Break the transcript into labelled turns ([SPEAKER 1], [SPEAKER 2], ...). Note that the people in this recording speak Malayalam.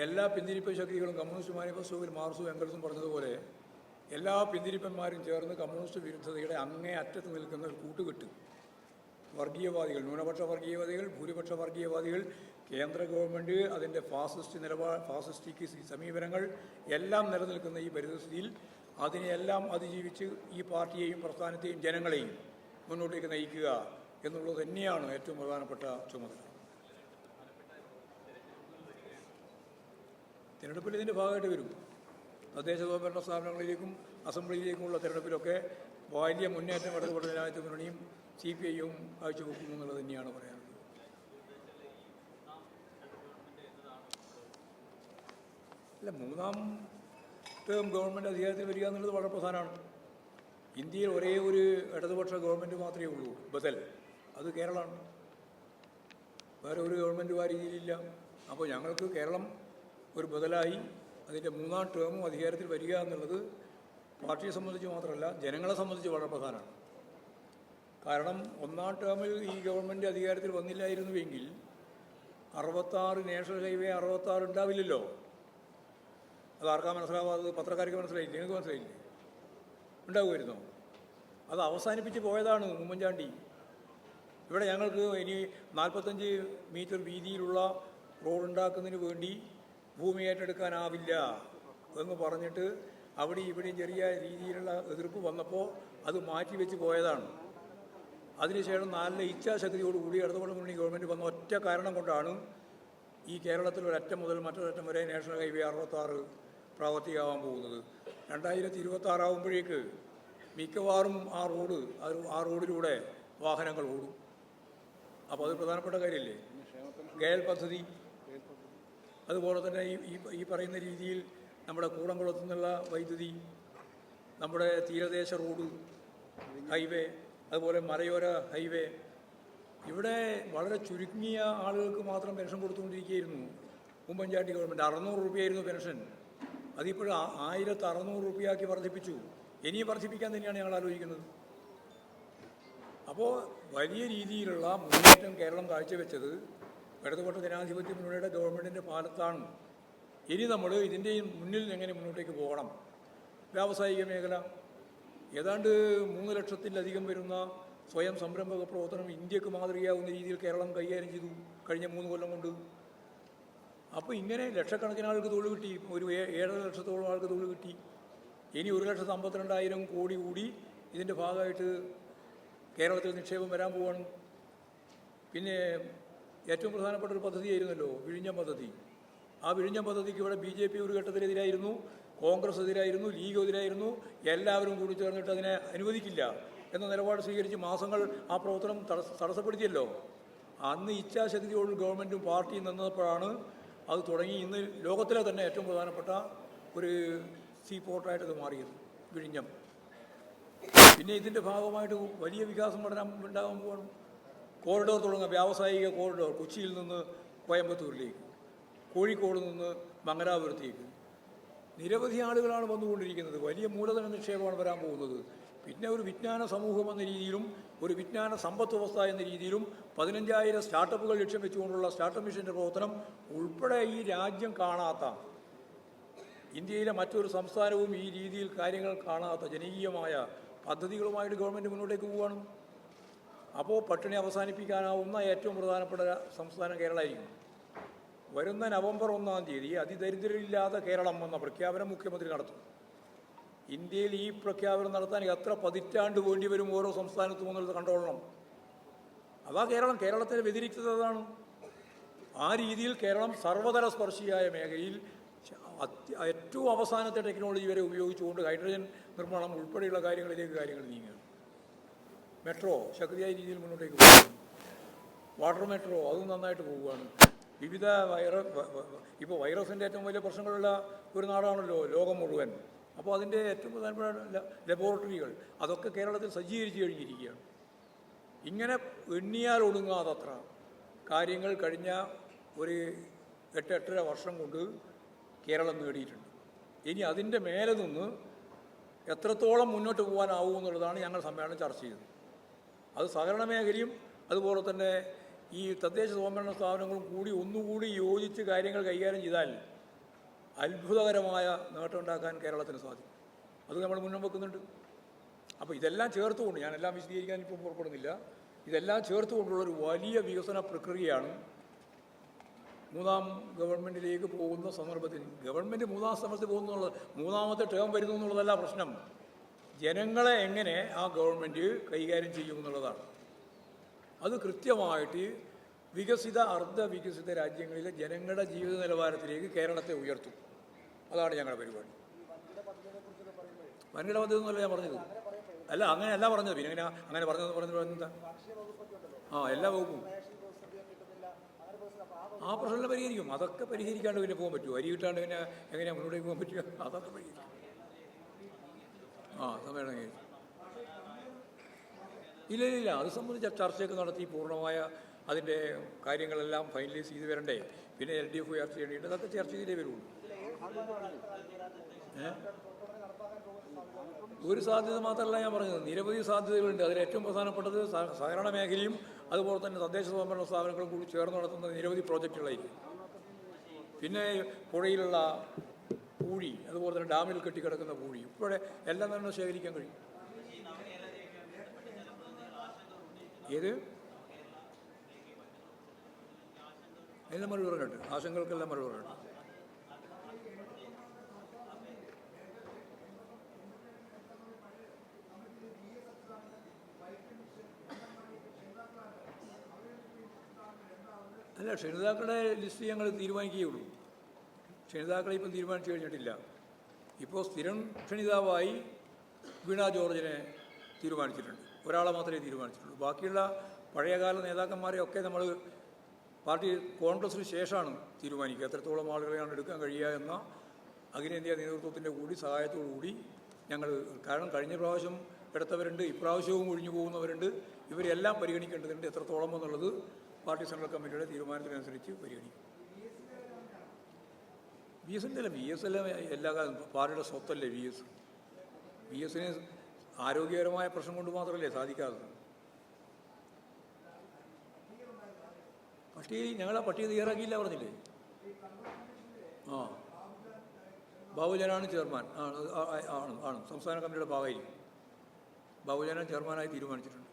[SPEAKER 1] എല്ലാ പിന്തിരിപ്പ ശക്തികളും കമ്മ്യൂണിസ്റ്റ് മാനിഫെസ്റ്റോയിൽ മാർക്സും എംഗൽസും പറഞ്ഞതുപോലെ എല്ലാ പിന്തിരിപ്പന്മാരും ചേർന്ന് കമ്മ്യൂണിസ്റ്റ് വിരുദ്ധതയുടെ അങ്ങേ അറ്റത്ത് നിൽക്കുന്ന ഒരു കൂട്ടുകെട്ട് വർഗീയവാദികൾ, ന്യൂനപക്ഷ വർഗീയവാദികൾ, ഭൂരിപക്ഷ വർഗീയവാദികൾ, കേന്ദ്ര ഗവൺമെൻറ് അതിൻ്റെ ഫാസിസ്റ്റിക് സമീപനങ്ങൾ എല്ലാം നിലനിൽക്കുന്ന ഈ പരിസ്ഥിതിയിൽ അതിനെയെല്ലാം അതിജീവിച്ച് ഈ പാർട്ടിയെയും പ്രസ്ഥാനത്തെയും ജനങ്ങളെയും മുന്നോട്ടേക്ക് നയിക്കുക എന്നുള്ളത് തന്നെയാണ് ഏറ്റവും പ്രധാനപ്പെട്ട ചുമതല. തിരഞ്ഞെടുപ്പിൽ ഇതിൻ്റെ ഭാഗമായിട്ട് വരും. തദ്ദേശ സ്വയംഭരണ സ്ഥാപനങ്ങളിലേക്കും അസംബ്ലിയിലേക്കുമുള്ള തിരഞ്ഞെടുപ്പിലൊക്കെ വലിയ മുന്നേറ്റം ഇടതുപക്ഷ ജനാധിപത്യ മുന്നണിയും CPI-യും കാഴ്ചവെക്കുന്നു എന്നുള്ളത് തന്നെയാണ് പറയാനുള്ളത്. അല്ല, മൂന്നാം ടേം ഗവൺമെൻറ് അധികാരത്തിൽ വരിക എന്നുള്ളത് വളരെ പ്രധാനമാണ്. ഇന്ത്യയിൽ ഒരേ ഒരു ഇടതുപക്ഷ ഗവൺമെൻറ് മാത്രമേ ഉള്ളൂ, ബദൽ. അത് കേരളമാണ്. വേറെ ഒരു ഗവൺമെൻറ്റും ആ രീതിയിലില്ല. അപ്പോൾ ഞങ്ങൾക്ക് കേരളം ഒരു ബദലായി അതിൻ്റെ മൂന്നാം ടേമും അധികാരത്തിൽ വരിക എന്നുള്ളത് പാർട്ടിയെ സംബന്ധിച്ച് മാത്രമല്ല, ജനങ്ങളെ സംബന്ധിച്ച് വളരെ പ്രധാനമാണ്. കാരണം ഒന്നാം ടേമിൽ ഈ ഗവൺമെൻറ് അധികാരത്തിൽ വന്നില്ലായിരുന്നുവെങ്കിൽ 66 നാഷണൽ ഹൈവേ 66 ഉണ്ടാവില്ലല്ലോ. അത് ആർക്കാ മനസ്സിലാവാത്തത്? പത്രക്കാർക്ക് മനസ്സിലായില്ലേ? നിങ്ങൾക്ക് മനസ്സിലായില്ലേ? ഉണ്ടാകുമായിരുന്നോ? അത് അവസാനിപ്പിച്ച് പോയതാണ് ഉമ്മൻചാണ്ടി. ഇവിടെ ഞങ്ങൾക്ക് ഇനി 45 മീറ്റർ വീതിയിലുള്ള റോഡ് ഉണ്ടാക്കുന്നതിന് വേണ്ടി ഭൂമി ഏറ്റെടുക്കാനാവില്ല എന്ന് പറഞ്ഞിട്ട് അവിടെ ഇവിടെയും ചെറിയ രീതിയിലുള്ള എതിർപ്പ് വന്നപ്പോൾ അത് മാറ്റിവെച്ച് പോയതാണ്. അതിനുശേഷം നല്ല ഇച്ഛാശക്തിയോടുകൂടി ഇടതുപക്ഷ മുന്നണി ഗവൺമെൻറ് വന്ന ഒറ്റ കാരണം കൊണ്ടാണ് ഈ കേരളത്തിൽ ഒരറ്റം മുതൽ മറ്റൊരറ്റം വരെ നാഷണൽ ഹൈവേ 66 പ്രാവർത്തികമാകാൻ പോകുന്നത്. 2026 ആകുമ്പോഴേക്ക് മിക്കവാറും ആ റോഡിലൂടെ വാഹനങ്ങൾ ഓടും. അപ്പോൾ അത് പ്രധാനപ്പെട്ട കാര്യമല്ലേ? ഗയൽ പദ്ധതി, അതുപോലെ തന്നെ ഈ പറയുന്ന രീതിയിൽ നമ്മുടെ കൂടംകുളത്തു നിന്നുള്ള വൈദ്യുതി, നമ്മുടെ തീരദേശ റോഡ് ഹൈവേ, അതുപോലെ മലയോര ഹൈവേ. ഇവിടെ വളരെ ചുരുങ്ങിയ ആളുകൾക്ക് മാത്രം പെൻഷൻ കൊടുത്തുകൊണ്ടിരിക്കുകയായിരുന്നു ഉമ്മൻചാണ്ടി ഗവൺമെൻറ്. 600 രൂപയായിരുന്നു പെൻഷൻ. അതിപ്പോൾ 1600 രൂപയാക്കി വർദ്ധിപ്പിച്ചു. ഇനിയും വർദ്ധിപ്പിക്കാൻ തന്നെയാണ് ഞങ്ങൾ ആലോചിക്കുന്നത്. അപ്പോൾ വലിയ രീതിയിലുള്ള മുന്നേറ്റം കേരളം കാഴ്ചവെച്ചത് ഇടതുപക്ഷ ജനാധിപത്യ മുന്നണിയുടെ ഗവൺമെൻറ്റിൻ്റെ പാലത്താണ്. ഇനി നമ്മൾ ഇതിൻ്റെ മുന്നിൽ എങ്ങനെ മുന്നോട്ടേക്ക് പോകണം? വ്യാവസായിക മേഖല ഏതാണ്ട് 3 ലക്ഷത്തിലധികം വരുന്ന സ്വയം സംരംഭക പ്രവർത്തനം ഇന്ത്യക്ക് മാതൃകയാവുന്ന രീതിയിൽ കേരളം കൈകാര്യം ചെയ്തു കഴിഞ്ഞ 3 കൊല്ലം കൊണ്ട്. അപ്പോൾ ഇങ്ങനെ ലക്ഷക്കണക്കിന് ആൾക്ക് തൊഴിൽ കിട്ടി. ഒരു 7.5 ലക്ഷത്തോളം ആൾക്ക് തൊഴിൽ കിട്ടി. ഇനി 1,52,000 കോടി കൂടി ഇതിൻ്റെ ഭാഗമായിട്ട് കേരളത്തിൽ നിക്ഷേപം വരാൻ പോവാണ്. പിന്നെ ഏറ്റവും പ്രധാനപ്പെട്ട ഒരു പദ്ധതിയായിരുന്നല്ലോ വിഴിഞ്ഞം പദ്ധതി. ആ വിഴിഞ്ഞം പദ്ധതിക്ക് ഇവിടെ BJP ഒരു ഘട്ടത്തിനെതിരായിരുന്നു, കോൺഗ്രസ് എതിരായിരുന്നു, ലീഗ് എതിരായിരുന്നു. എല്ലാവരും കൂടി ചേർന്നിട്ട് അതിനെ അനുവദിക്കില്ല എന്ന നിലപാട് സ്വീകരിച്ച് മാസങ്ങൾ ആ പ്രവർത്തനം തടസ്സപ്പെടുത്തിയല്ലോ. അന്ന് ഇച്ഛാശക്തിയോട് ഗവൺമെൻറ്റും പാർട്ടിയും നിന്നപ്പോഴാണ് അത് തുടങ്ങി ഇന്ന് ലോകത്തിലെ തന്നെ ഏറ്റവും പ്രധാനപ്പെട്ട ഒരു സീ പോർട്ടായിട്ട് ഇത് മാറിയത് വിഴിഞ്ഞം. പിന്നെ ഇതിൻ്റെ ഭാഗമായിട്ട് വലിയ വികാസം ഉണ്ടാകാൻ പോകണം. കോറിഡോർ തുടങ്ങുക, വ്യാവസായിക കോറിഡോർ കൊച്ചിയിൽ നിന്ന് കോയമ്പത്തൂരിലേക്ക്, കോഴിക്കോട് നിന്ന് മംഗലാപുരത്തേക്ക്. നിരവധി ആളുകളാണ് വന്നുകൊണ്ടിരിക്കുന്നത്. വലിയ മൂലധന നിക്ഷേപമാണ് വരാൻ പോകുന്നത്. പിന്നെ ഒരു വിജ്ഞാന സമൂഹം എന്ന രീതിയിലും ഒരു വിജ്ഞാന സമ്പദ് വ്യവസ്ഥ എന്ന രീതിയിലും 15,000 സ്റ്റാർട്ടപ്പുകൾ ലക്ഷ്യം വെച്ചുകൊണ്ടുള്ള സ്റ്റാർട്ടപ്പ് മിഷൻ്റെ പ്രവർത്തനം ഉൾപ്പെടെ ഈ രാജ്യം കാണാത്ത, ഇന്ത്യയിലെ മറ്റൊരു സംസ്ഥാനവും ഈ രീതിയിൽ കാര്യങ്ങൾ കാണാത്ത ജനകീയമായ പദ്ധതികളുമായിട്ട് ഗവൺമെൻറ് മുന്നോട്ടേക്ക് പോവുകയാണ്. അപ്പോൾ പട്ടിണി അവസാനിപ്പിക്കാനാവുന്ന ഏറ്റവും പ്രധാനപ്പെട്ട സംസ്ഥാനം കേരളമായിരിക്കും. വരുന്ന നവംബർ 1-ാം തീയതി അതിദരിദ്രരില്ലാത്ത കേരളം എന്ന പ്രഖ്യാപനം മുഖ്യമന്ത്രി നടത്തും. ഇന്ത്യയിൽ ഈ പ്രഖ്യാപനം നടത്താൻ എത്ര പതിറ്റാണ്ട് വേണ്ടി വരും ഓരോ സംസ്ഥാനത്തും എന്നുള്ളത് കണ്ടോളണം. അതാ കേരളത്തിൻ്റെ വ്യതിരിക്തത അതാണ്. ആ രീതിയിൽ കേരളം സർവതല സ്പർശിയായ മേഖലയിൽ ഏറ്റവും അവസാനത്തെ ടെക്നോളജി വരെ ഉപയോഗിച്ചുകൊണ്ട് ഹൈഡ്രജൻ നിർമ്മാണം ഉൾപ്പെടെയുള്ള കാര്യങ്ങൾ നീങ്ങുകയാണ്. മെട്രോ ശക്തിയായ രീതിയിൽ മുന്നോട്ടേക്ക് പോകുന്നു. വാട്ടർ മെട്രോ അതും നന്നായിട്ട് പോവുകയാണ്. വിവിധ ഇപ്പോൾ വൈറസിൻ്റെ ഏറ്റവും വലിയ പ്രശ്നങ്ങളുള്ള ഒരു നാടാണല്ലോ ലോകം മുഴുവൻ. അപ്പോൾ അതിൻ്റെ ഏറ്റവും പ്രധാനപ്പെട്ട ലബോറട്ടറികൾ അതൊക്കെ കേരളത്തിൽ സജ്ജീകരിച്ച് കഴിഞ്ഞിരിക്കുകയാണ്. ഇങ്ങനെ എണ്ണിയാൽ ഒടുങ്ങാതത്ര കാര്യങ്ങൾ കഴിഞ്ഞ ഒരു 8-8.5 വർഷം കൊണ്ട് കേരളം നേടിയിട്ടുണ്ട്. ഇനി അതിൻ്റെ മേലെ നിന്ന് എത്രത്തോളം മുന്നോട്ട് പോകാനാവുമെന്നുള്ളതാണ് ഞങ്ങൾ സമ്മേളനം ചർച്ച ചെയ്തത്. അത് സഹകരണ മേഖലയും അതുപോലെ തന്നെ ഈ തദ്ദേശ സ്വയംഭരണ സ്ഥാപനങ്ങളും കൂടി ഒന്നുകൂടി യോജിച്ച് കാര്യങ്ങൾ കൈകാര്യം ചെയ്താൽ അത്ഭുതകരമായ നേട്ടം ഉണ്ടാക്കാൻ കേരളത്തിന് സാധിക്കും. അത് നമ്മൾ മുന്നോട്ട് വെക്കുന്നുണ്ട്. അപ്പോൾ ഇതെല്ലാം ചേർത്തുകൊണ്ട്, ഞാനെല്ലാം വിശദീകരിക്കാൻ ഇപ്പോൾ പുറപ്പെടുന്നില്ല, ഇതെല്ലാം ചേർത്തുകൊണ്ടുള്ളൊരു വലിയ വികസന പ്രക്രിയയാണ് മൂന്നാം ഗവൺമെൻറ്റിലേക്ക് പോകുന്ന സന്ദർഭത്തിൽ. ഗവൺമെൻറ് മൂന്നാം സ്ഥാനത്ത് പോകുന്നുള്ളത്, മൂന്നാമത്തെ ടേം വരുന്നു എന്നുള്ളതല്ല പ്രശ്നം. ജനങ്ങളെ എങ്ങനെ ആ ഗവൺമെൻറ് കൈകാര്യം ചെയ്യുമെന്നുള്ളതാണ്. അത് കൃത്യമായിട്ട് വികസിത അർദ്ധ വികസിത രാജ്യങ്ങളിലെ ജനങ്ങളുടെ ജീവിത നിലവാരത്തിലേക്ക് കേരളത്തെ ഉയർത്തും. അതാണ് ഞങ്ങളുടെ പരിപാടി. വൻകിട പദ്ധതി എന്നല്ല ഞാൻ പറഞ്ഞത്. അല്ല, അങ്ങനെയല്ല പറഞ്ഞത്. പിന്നെ അങ്ങനെ പറഞ്ഞത് എല്ലാ വകുപ്പും ആ പ്രശ്നങ്ങൾ പരിഹരിക്കും. അതൊക്കെ പരിഹരിക്കാണ്ട് പിന്നെ പോകാൻ പറ്റുമോ? അരി കിട്ടാണ്ട് പിന്നെ എങ്ങനെയാണ് മുന്നോട്ടേക്ക് പോകാൻ പറ്റുക? അതൊക്കെ പരിഹരിക്കും. സമ്മേളനം കഴിഞ്ഞു. ഇല്ല, അത് സംബന്ധിച്ച ചർച്ചയൊക്കെ നടത്തി പൂർണ്ണമായ അതിൻ്റെ കാര്യങ്ങളെല്ലാം ഫൈനലൈസ് ചെയ്ത് വരണ്ടേ. പിന്നെ LDF ചർച്ച ചെയ്യേണ്ടിയിട്ട് അതൊക്കെ ചർച്ച ചെയ്തേ വരുള്ളൂ. ഒരു സാധ്യത മാത്രമല്ല ഞാൻ പറഞ്ഞത്, നിരവധി സാധ്യതകളുണ്ട്. അതിൽ ഏറ്റവും പ്രധാനപ്പെട്ടത് സഹകരണ മേഖലയും അതുപോലെ തന്നെ തദ്ദേശ സ്വയംഭരണ സ്ഥാപനങ്ങളും കൂടി ചേർന്ന് നടത്തുന്ന നിരവധി പ്രോജക്റ്റുകളായിരിക്കും. പിന്നെ പുഴയിലുള്ള പൂഴി, അതുപോലെ തന്നെ ഡാമിൽ കെട്ടിക്കിടക്കുന്ന പൂഴി, ഇപ്പോഴേ എല്ലാം തന്നെ ശേഖരിക്കാൻ കഴിയും. ഏത് എല്ലാം മറുപടി പറഞ്ഞിട്ട്, ആശങ്കകൾക്കെല്ലാം മറുപടി പറഞ്ഞിട്ട്. അല്ല, ക്ഷണിതാക്കളുടെ ലിസ്റ്റ് ഞങ്ങൾ തീരുമാനിക്കുകയുള്ളൂ. ക്ഷണിതാക്കളെ ഇപ്പം തീരുമാനിച്ചു കഴിഞ്ഞിട്ടില്ല. ഇപ്പോൾ സ്ഥിരം ക്ഷണിതാവായി വീണ ജോർജിനെ തീരുമാനിച്ചിട്ടുണ്ട്. ഒരാളെ മാത്രമേ തീരുമാനിച്ചിട്ടുള്ളൂ. ബാക്കിയുള്ള പഴയകാല നേതാക്കന്മാരെയൊക്കെ നമ്മൾ പാർട്ടി കോൺഗ്രസിന് ശേഷമാണ് തീരുമാനിക്കുക. എത്രത്തോളം ആളുകളെയാണ് എടുക്കാൻ കഴിയുക എന്ന അഖിലേന്ത്യാ നേതൃത്വത്തിൻ്റെ കൂടി സഹായത്തോടു കൂടി ഞങ്ങൾ, കാരണം കഴിഞ്ഞ പ്രാവശ്യം എടുത്തവരുണ്ട്, ഇപ്രാവശ്യവും ഒഴിഞ്ഞു പോകുന്നവരുണ്ട്. ഇവരെല്ലാം പരിഗണിക്കേണ്ടതുണ്ട്. എത്രത്തോളം എന്നുള്ളത് പാർട്ടി സെൻട്രൽ കമ്മിറ്റിയുടെ തീരുമാനത്തിനനുസരിച്ച് പരിഗണിക്കും. VS അല്ല എല്ലാ കാലം പാർട്ടിയുടെ സ്വത്തല്ലേ VS ന് ആരോഗ്യകരമായ പ്രശ്നം കൊണ്ട് മാത്രമല്ലേ സാധിക്കാത്തത്. ഞങ്ങളാ പട്ടിക തയ്യാറാക്കിയില്ല പറഞ്ഞില്ലേ? ബാബുജനാണ് ചെയർമാൻ. ആണ് സംസ്ഥാന കമ്മിറ്റിയുടെ ഭാഗമായിരിക്കും. ബാബുജനാണ് ചെയർമാനായി തീരുമാനിച്ചിട്ടുണ്ട്.